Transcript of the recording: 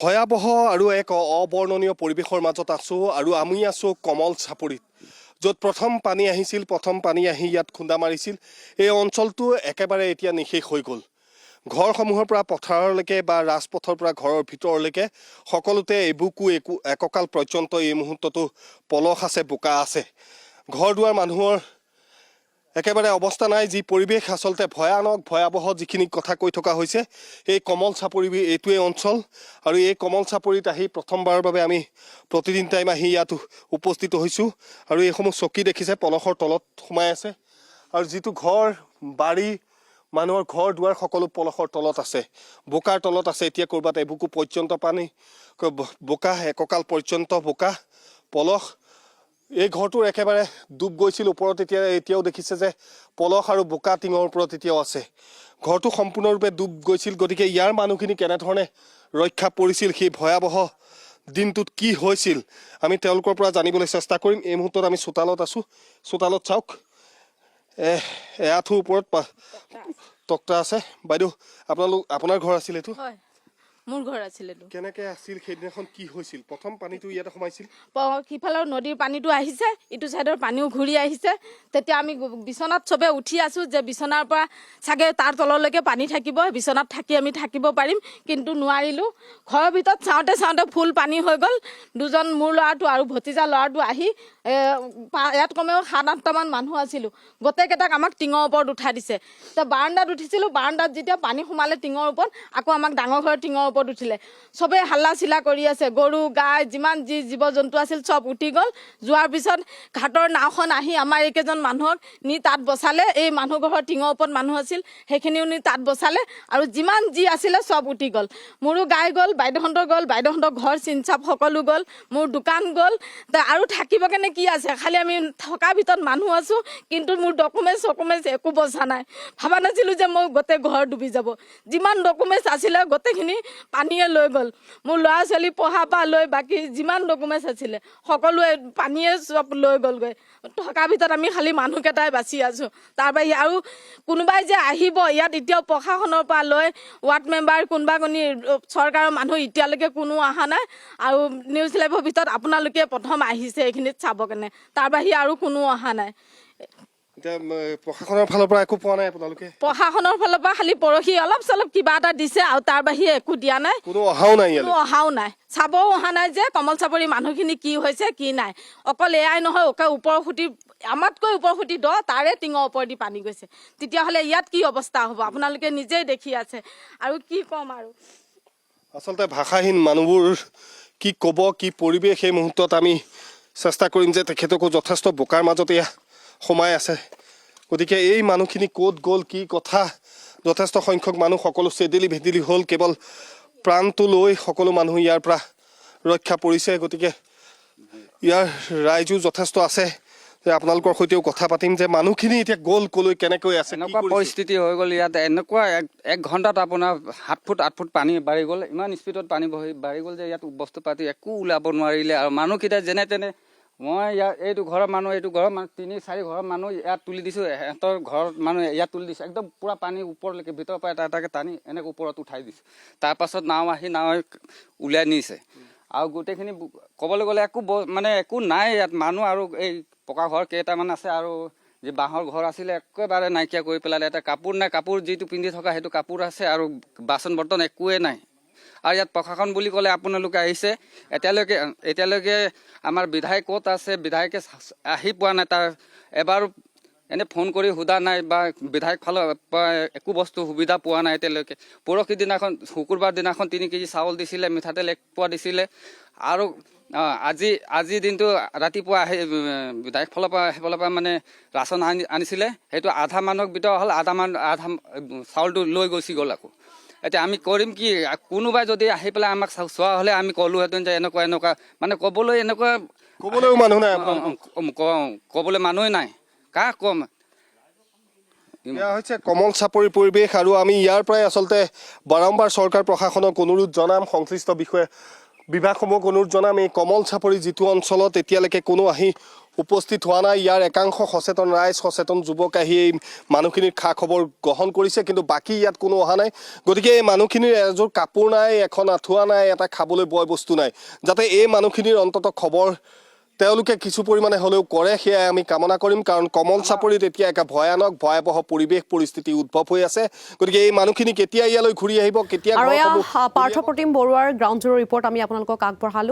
ভয়াবহ আৰু এক অবৰ্ণনীয় পৰিৱেশৰ মাজত আছোঁ আৰু আমি আছোঁ কমল চাপৰিত, য'ত প্ৰথম পানী আহিছিল, প্ৰথম পানী আহি ইয়াত খুন্দা মাৰিছিল। এই অঞ্চলটো একেবাৰে এতিয়া নিশেষ হৈ গ'ল। ঘৰসমূহৰ পৰা পথাৰলৈকে বা ৰাজপথৰ পৰা ঘৰৰ ভিতৰলৈকে সকলোতে এককাল পৰ্যন্ত এই মুহূৰ্ততো পলস আছে, বোকা আছে। ঘৰ দুৱাৰ মানুহৰ একেবাৰে অৱস্থা নাই। যি পৰিৱেশ আচলতে ভয়াবহ যিখিনি কথা কৈ থকা হৈছে, এই কমল চাপৰি এইটোৱে অঞ্চল। আৰু এই কমল চাপৰিত আহি প্ৰথমবাৰৰ বাবে আমি প্ৰতিদিন টাইম আহি ইয়াত উপস্থিত হৈছোঁ। আৰু এইসমূহ চকী দেখিছে পলসৰ তলত সোমাই আছে, আৰু যিটো ঘৰ বাৰী মানুহৰ ঘৰ দুৱাৰ সকলো পলসৰ তলত আছে, বোকাৰ তলত আছে। এতিয়া ক'ৰবাত এবুকু পৰ্যন্ত পানী, বোকা এককাল পৰ্যন্ত বোকা পলস। এই ঘৰটোৰ একেবাৰে ডুব গৈছিল ওপৰত, এতিয়াও দেখিছে যে পলস আৰু বোকা টিঙৰ ওপৰত এতিয়াও আছে। ঘৰটো সম্পূৰ্ণৰূপে ডুব গৈছিল। গতিকে ইয়াৰ মানুহখিনি কেনেধৰণে ৰক্ষা পৰিছিল, সেই ভয়াবহ দিনটোত কি হৈছিল, আমি তেওঁলোকৰ পৰা জানিবলৈ চেষ্টা কৰিম। এই মুহূৰ্তত আমি চোতালত আছোঁ। চোতালত চাওক, এআঁঠুৰ ওপৰত তক্তা আছে। বাইদেউ, আপোনাৰ ঘৰ আছিল এইটো? হয়, মোৰ ঘৰ আছিল। কেনেকে আছিল সেইদিনাখন, কি হৈছিল? প্ৰথম পানীটো ইয়াতে সোমাইছিল, সিফালৰ নদীৰ পানীটো আহিছে, ইটো চাইডৰ পানীও ঘূৰি আহিছে। তেতিয়া আমি বিচনাত চবে উঠি আছো যে বিচনাৰ পৰা চাগে তাৰ তললৈকে পানী থাকিব, বিচনাত থাকি আমি থাকিব পাৰিম, কিন্তু নোৱাৰিলোঁ। ঘৰৰ ভিতৰত চাওঁতে চাওঁতে ফুল পানী হৈ গ'ল। দুজন, মোৰ ল'ৰাটো আৰু ভতিজা ল'ৰাটো আহি ইয়াত কমেও 7-8টামান মানুহ আছিলোঁ। গোটেইকেইটাক আমাক টিঙৰ ওপৰত উঠাই দিছে। এতিয়া বাৰাণ্ডাত উঠিছিলোঁ, বাৰাণ্ডাত যেতিয়া পানী সোমালে টিঙৰ ওপৰত, আকৌ আমাক ডাঙৰ ঘৰৰ টিঙৰ ওপৰত উঠিলে। চবেই হাল্লা চিল্লা কৰি আছে। গৰু গাই যিমান যি জীৱ জন্তু আছিল চব উঠি গ'ল। যোৱাৰ পিছত ঘাটৰ নাওখন আহি আমাৰ এইকেইজন মানুহক নি তাত বচালে। এই মানুহ ঘৰৰ টিঙৰ ওপৰত মানুহ আছিল, সেইখিনিও নি তাত বচালে। আৰু যিমান যি আছিলে চব উঠি গ'ল। মোৰো গাই গ'ল, বাইদেউহঁতৰ গ'ল, বাইদেউহঁতৰ ঘৰ চিনচাপ সকলো গ'ল, মোৰ দোকান গ'ল। আৰু থাকিব কেনে কি আছে, খালি আমি থকাৰ ভিতৰত মানুহ আছোঁ, কিন্তু মোৰ ডকুমেণ্টছ একো বচা নাই। ভাবা নাছিলোঁ যে মোৰ গোটেই ঘৰ ডুবি যাব। যিমান ডকুমেণ্টছ আছিলে গোটেইখিনি পানীয়ে লৈ গ'ল। মোৰ ল'ৰা ছোৱালী পঢ়াৰ পৰা লৈ বাকী যিমান ডকুমেণ্টছ আছিলে সকলোৱে পানীয়ে চব লৈ গ'লগৈ। থকাৰ ভিতৰত আমি খালি মানুহকেইটাই বাচি আছোঁ। তাৰ বাহিৰে আৰু কোনোবাই যে আহিব ইয়াত, এতিয়াও প্ৰশাসনৰ পৰা লৈ ৱাৰ্ড মেম্বাৰ কোনোবা কোনি চৰকাৰৰ মানুহ এতিয়ালৈকে কোনো অহা নাই। আৰু নিউজ লাইভৰ ভিতৰত আপোনালোকে প্ৰথম আহিছে এইখিনিত চাব কেনে, তাৰ বাহিৰে আৰু কোনো অহা নাই। এতিয়া প্ৰশাসনৰ ফালৰ পৰা একো পোৱা নাই আপোনালোকে? প্ৰশাসনৰ ফালৰ পৰা খালি পৰহি অলপ চলপ কিবা এটা দিছে, আৰু তাৰ বাহিৰে একো দিয়া নাই। কোনো অহাও নাই, অহাও নাই, চাবও অহা নাই যে কমল চাপৰি মানুহখিনি কি হৈছে কি নাই। অকল এয়াই নহয়, ওপৰ ফুটি, আমাতকৈ ওপৰ ফুটি তাৰে টিঙৰ ওপৰেদি পানী গৈছে। তেতিয়াহ'লে ইয়াত কি অৱস্থা হ'ব আপোনালোকে নিজেই দেখি আছে। আৰু কি ক'ম আৰু, আচলতে ভাষাহীন মানুহবোৰ কি ক'ব, কি পৰিৱেশ। সেই মুহূৰ্তত আমি চেষ্টা কৰিম যে তেখেতকো যথেষ্ট বোকাৰ মাজতে সোমাই আছে। গতিকে এই মানুহখিনি ক'ত গ'ল, কি কথা। যথেষ্ট সংখ্যক মানুহ সকলো চেদেলি ভেদেলি হ'ল। কেৱল প্ৰাণটো লৈ সকলো মানুহ ইয়াৰ পৰা ৰক্ষা পৰিছে। গতিকে ইয়াৰ ৰাইজো যথেষ্ট আছে। যে আপোনালোকৰ সৈতেও কথা পাতিম যে মানুহখিনি এতিয়া গ'ল ক'লৈ, কেনেকৈ আছে। এনেকুৱা পৰিস্থিতি হৈ গ'ল ইয়াত, এনেকুৱা এক ঘণ্টাত আপোনাৰ 7 ফুট 8 ফুট পানী বাঢ়ি গ'ল। ইমান স্পীডত পানী বাঢ়ি গ'ল যে ইয়াত বস্তু পাতি একো ওলাব নোৱাৰিলে। আৰু মানুহকেইটা যেনে তেনে, মই ইয়াত এইটো ঘৰৰ মানুহ 3-4 ঘৰৰ মানুহ ইয়াত তুলি দিছোঁ। সিহঁতৰ ঘৰৰ মানুহ ইয়াত তুলি দিছোঁ। একদম পূৰা পানী ওপৰলৈকে, ভিতৰৰ পৰা এটা এটাকৈ টানি এনেকৈ ওপৰত উঠাই দিছোঁ। তাৰপাছত নাও উলিয়াই নিছে। আৰু গোটেইখিনি ক'বলৈ গ'লে একো নাই ইয়াত মানুহ। আৰু এই পকা ঘৰ কেইটামান আছে, আৰু যি বাঁহৰ ঘৰ আছিলে একেবাৰে নাইকিয়া কৰি পেলালে। এটা কাপোৰ নাই, কাপোৰ যিটো পিন্ধি থকা সেইটো কাপোৰ আছে, আৰু বাচন বৰ্তন একোৱেই নাই। আৰু ইয়াত প্ৰশাসন বুলি ক'লে আপোনালোকে আহিছে, এতিয়ালৈকে আমাৰ বিধায়ক ক'ত আছে, বিধায়কে আহি পোৱা নাই। তাৰ এবাৰ এনে ফোন কৰি সোধা নাই, বা বিধায়ক ফালৰ পৰা একো বস্তু সুবিধা পোৱা নাই এতিয়ালৈকে। পৰহি দিনাখন, শুকুৰবাৰ দিনাখন 3 কেজি চাউল দিছিলে, মিঠাতেল 1 পোৱা দিছিলে। আৰু আজি দিনটো ৰাতিপুৱা আহি বিধায়ক ফালৰ পৰা মানে ৰাচন আনিছিলে। সেইটো আধা মানুহক বিতৰা হ'ল, আধা চাউলটো লৈ গুচি গ'ল আকৌ। এতিয়া আমি কৰিম কি? কোনোবাই যদি আহি পেলাই আমাক চোৱা হ'লে আমি ক'লোহেঁতেন যে এনেকুৱা মানে ক'বলৈও মানুহ নাই, ক'বলৈ মানুহেই নাই। কাক ক'ম? এয়া হৈছে কমল চাপৰিৰ পৰিৱেশ। আৰু আমি ইয়াৰ পৰাই আচলতে বাৰম্বাৰ চৰকাৰ প্ৰশাসনক অনুৰোধ জনাম, সংশ্লিষ্ট বিভাগসমূহক অনুৰোধ জনাম। এই কমল চাপৰি যিটো অঞ্চলত এতিয়ালৈকে কোনো আহি উপস্থিত হোৱা নাই। ইয়াৰ একাংশ সচেতন ৰাইজ, সচেতন যুৱক আহি এই মানুহখিনিৰ খা খবৰ গ্ৰহণ কৰিছে, কিন্তু বাকী ইয়াত কোনো অহা নাই। গতিকে এই মানুহখিনিৰ এযোৰ কাপোৰ নাই, এখন আঁঠুৱা নাই, এটা খাবলৈ বয় বস্তু নাই, যাতে এই মানুহখিনিৰ অন্ততঃ খবৰ তেওঁলোকে কিছু পৰিমাণে হ'লেও কৰে, সেয়াই আমি কামনা কৰিম। কাৰণ কমল চাপৰিত এতিয়া এক ভয়াৱহ পৰিৱেশ পৰিস্থিতি উদ্ভৱ হৈ আছে। গতিকে এই মানুহখিনি কেতিয়া ইয়ালৈ ঘূৰি আহিব, কেতিয়া আৰু পাৰ্থপ্ৰতিম বৰুৱাৰ গ্ৰাউণ্ড জিৰ' ৰিপৰ্ট আমি আপোনালোকক আগবঢ়ালোঁ।